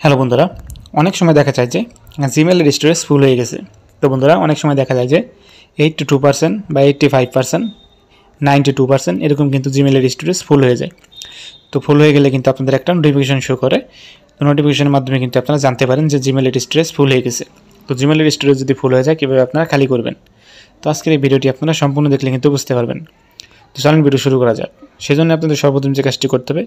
Hello বন্ধুরা, অনেক সময় দেখা যায় যে জিমেলের স্টোরেজ ফুল হয়ে গেছে। তো বন্ধুরা, অনেক সময় দেখা যায় যে 82% বা 85%, 92% এরকম কিন্তু জিমেলের স্টোরেজ ফুল হয়ে যায়। তো ফুল হয়ে গেলে কিন্তু আপনাদের একটা নোটিফিকেশন শো করে। তো নোটিফিকেশনের মাধ্যমে কিন্তু আপনারা জানতে পারেন যে জিমেলের স্টোরেজ ফুল হয়ে গেছে। তো জিমেলের স্টোরেজ যদি ফুল হয়ে যায়, কীভাবে আপনারা খালি করবেন? তো আজকের এই ভিডিওটি আপনারা সম্পূর্ণ দেখলে কিন্তু বুঝতে পারবেন। তো চলুন ভিডিও শুরু করা যাক। সেজন্য আপনাদের সর্বপ্রথম যে কাজটি করতে হবে,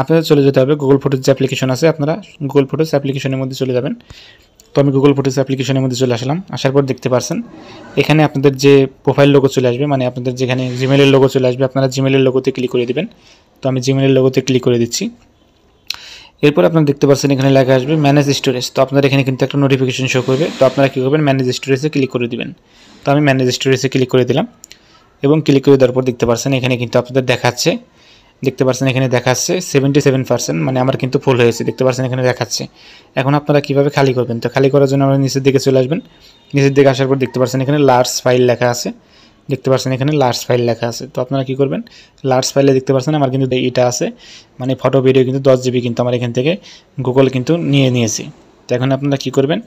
আপনাদের চলে যেতে হবে গুগল ফটোজ যে অ্যাপ্লিকেশন আছে, আপনারা গুগল ফটোজ অ্যাপ্লিকেশনের মধ্যে চলে যাবেন। তো আমি গুগল ফটোজ অ্যাপ্লিকেশনের মধ্যে চলে আসলাম। আসার পর দেখতে পারছেন এখানে আপনাদের যে প্রোফাইল লোগো চলে আসবে, মানে আপনাদের যেখানে জিমেলের লোগো চলে আসবে, আপনারা জিমেলের লোগোতে ক্লিক করে দিবেন। তো আমি জিমেলের লোগোতে ক্লিক করে দিচ্ছি। এরপর আপনারা দেখতে পাচ্ছেন এখানে লেখা আসবে ম্যানেজ স্টোরেজ। তো আপনাদের এখানে কিন্তু একটা নোটিফিকেশন শো করবে। তো আপনারা কী করবেন, ম্যানেজ স্টোরেজে ক্লিক করে দিবেন। তো আমি ম্যানেজ স্টোরেজে ক্লিক করে দিলাম এবং ক্লিক করে দেওয়ার পর দেখতে পাচ্ছেন এখানে কিন্তু আপনাদের দেখাচ্ছে, এখানে দেখাচ্ছে 77%, মানে আমার কিন্তু ফুল হয়েছে। দেখতে পাচ্ছেন এখানে দেখাচ্ছে। এখন আপনারা কীভাবে খালি করবেন? তো খালি করার জন্য আমরা নিচের দিকে চলে আসবেন। নিচের দিকে আসার পর দেখতে পাচ্ছেন এখানে লার্জ ফাইল লেখা আছে। তো আপনারা কী করবেন, লার্জ ফাইলে দেখতে পাচ্ছেন আমার কিন্তু এটা আছে, মানে ফটো ভিডিও কিন্তু 10 GB কিন্তু আমার এখান থেকে গুগল কিন্তু নিয়েছি। তো এখন আপনারা কী করবেন,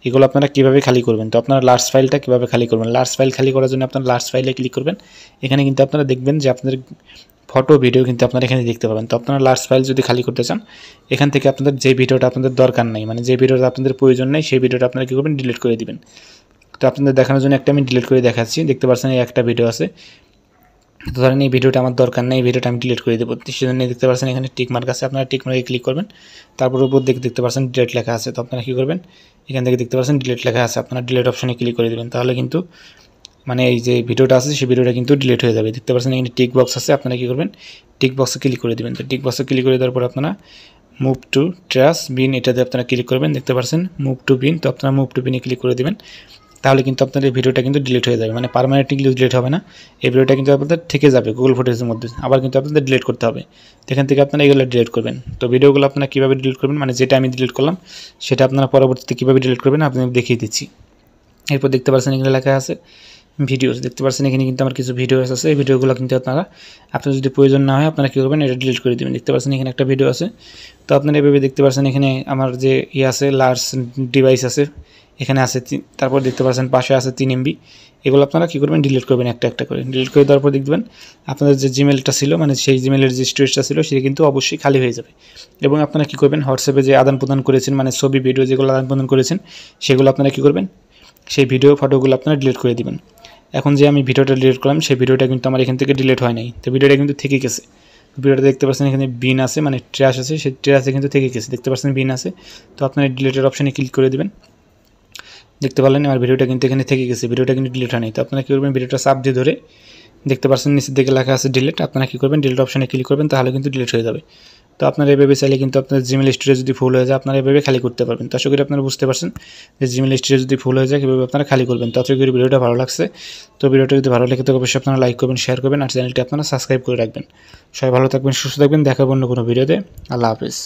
এগুলো আপনারা কীভাবে খালি করবেন? তো আপনারা লার্জ ফাইলটা কীভাবে খালি করবেন? লার্জ ফাইল খালি করার জন্য আপনারা লার্জ ফাইলে ক্লিক করবেন। এখানে কিন্তু আপনারা দেখবেন যে আপনাদের ফটো ভিডিও কিন্তু আপনারা এখানে দেখতে পাবেন। তো আপনারা লার্জ ফাইল যদি খালি করতে চান, এখান থেকে আপনাদের যে ভিডিওটা আপনাদের দরকার নেই, মানে যে ভিডিওটা আপনাদের প্রয়োজন নেই, সেই ভিডিওটা আপনারা কী করবেন, ডিলিট করে দিবেন। তো আপনাদের দেখানোর জন্য একটা আমি ডিলিট করে দেখাচ্ছি। দেখতে পাচ্ছেন এই একটা ভিডিও আছে। তো ধরেন এই ভিডিওটা আমার দরকার নেই, এই ভিডিওটা আমি ডিলিট করে দেবো। সেজন্য দেখতে পাচ্ছেন এখানে টিক মার্ক আছে, আপনারা টিক মার্কে ক্লিক করবেন। তারপর উপর দেখতে পাচ্ছেন ডিলিট লেখা আছে। তো আপনারা কী করবেন, এখান থেকে দেখতে পাচ্ছেন ডিলিট লেখা আছে, আপনারা ডিলিট অপশনে ক্লিক করে দেবেন। তাহলে কিন্তু মানে এই যে ভিডিওটা আছে সেই ভিডিওটা কিন্তু ডিলিট হয়ে যাবে। দেখতে পাচ্ছেন এখানে টিক বক্স আছে, আপনারা কী করবেন, টিক বক্সে ক্লিক করে দেবেন। তো টিক বক্সে ক্লিক করে দেওয়ার পর আপনারা মুভ টু ট্রাশ বিন এটাতে আপনারা ক্লিক করবেন। দেখতে পাচ্ছেন মুভ টু বিন। তো আপনারা মুভ টু বিনে ক্লিক করে দেবেন। তাহলে কিন্তু আপনাদের ভিডিওটা কিন্তু ডিলিট হয়ে যাবে, মানে পার্মানেন্টলি ডিলিট হবে না। এই ভিডিওটা কিন্তু আপনাদের থেকে যাবে গুগল ফটোজের মধ্যে, আবার কিন্তু আপনাদের ডিলিট করতে হবে। এখান থেকে আপনারা এগুলো ডিলিট করবেন। তো ভিডিওগুলো আপনারা কীভাবে ডিলিট করবেন, মানে যেটা আমি ডিলিট করলাম সেটা আপনারা পরবর্তীতে কীভাবে ডিলিট করবেন আপনাদের দেখিয়ে দিচ্ছি। এরপর দেখতে পাচ্ছেন এখানে লেখা আছে ভিডিওস। দেখতে পাচ্ছেন এখানে কিন্তু আমার কিছু ভিডিওস আছে। এই ভিডিওগুলো কিন্তু আপনার যদি প্রয়োজন না হয়, আপনারা কী করবেন, এটা ডিলিট করে দেবেন। দেখতে পাচ্ছেন এখানে একটা ভিডিও আছে। তো আপনারা এভাবে দেখতে পাচ্ছেন এখানে আমার যে আছে লার্জ ডিভাইস আছে, এখানে আছে। তারপর দেখতে পাচ্ছেন পাশে আছে 3 MB। এগুলো আপনারা কী করবেন, ডিলিট করবেন একটা একটা করে। ডিলিট করে দেওয়ার পর দেখবেন আপনাদের যে জিমেলটা ছিল, মানে সেই জিমেলের যে স্টোরেজটা ছিল সেটা কিন্তু অবশ্যই খালি হয়ে যাবে। এবং আপনারা কী করবেন, হোয়াটসঅ্যাপে যে আদান প্রদান করেছেন, মানে ছবি ভিডিও যেগুলো আদান প্রদান করেছেন, সেগুলো আপনারা কী করবেন, সেই ভিডিও ফটোগুলো আপনারা ডিলিট করে দিবেন। এখন যে আমি ভিডিওটা ডিলিট করলাম, সেই ভিডিওটা কিন্তু আমার এখান থেকে ডিলিট হয় নাই। তো ভিডিওটা কিন্তু থেকে গেছে। ভিডিওটা দেখতে পাচ্ছেন এখানে বিন আছে, মানে ট্র্যাশ আছে, সেই ট্র্যাশে কিন্তু থেকে গেছে। দেখতে পাচ্ছেন বিন আছে। তো আপনারা ডিলিটের অপশানে ক্লিক করে দেবেন। দেখতে পারলেন আমার ভিডিওটা কিন্তু এখানে থেকে গেছে, ভিডিওটা কিন্তু ডিলিট হয় নাই। তো আপনারা কী করবেন, ভিডিওটা চাপ দিয়ে ধরে দেখতে পাচ্ছেন নিচের দিকে লেখা আছে ডিলিট, আপনারা কী করবেন, ডিলিট অপশানে ক্লিক করবেন, তাহলে কিন্তু ডিলিট হয়ে যাবে। তো আপনারা এভাবে চাইলে কিন্তু আপনার জিমেল স্টোরেজ যদি ফুল হয়ে যায়, আপনারা এভাবে খালি করতে পারবেন। তো আশা করি আপনারা বুঝতে পারছেন যে জিমেল স্টোরেজ যদি ফুল হয়ে যায় কীভাবে আপনারা খালি করবেন। তো আশা করি ভিডিওটা ভালো লাগছে। তো ভিডিওটা যদি ভালো লাগে তো অবশ্যই আপনারা লাইক করবেন, শেয়ার করবেন, আর চ্যানেলটি আপনারা সাবস্ক্রাইব করে রাখবেন। সবাই ভালো থাকবেন, সুস্থ থাকবেন। দেখা হবে অন্য কোনো ভিডিওতে। আল্লাহ হাফেজ।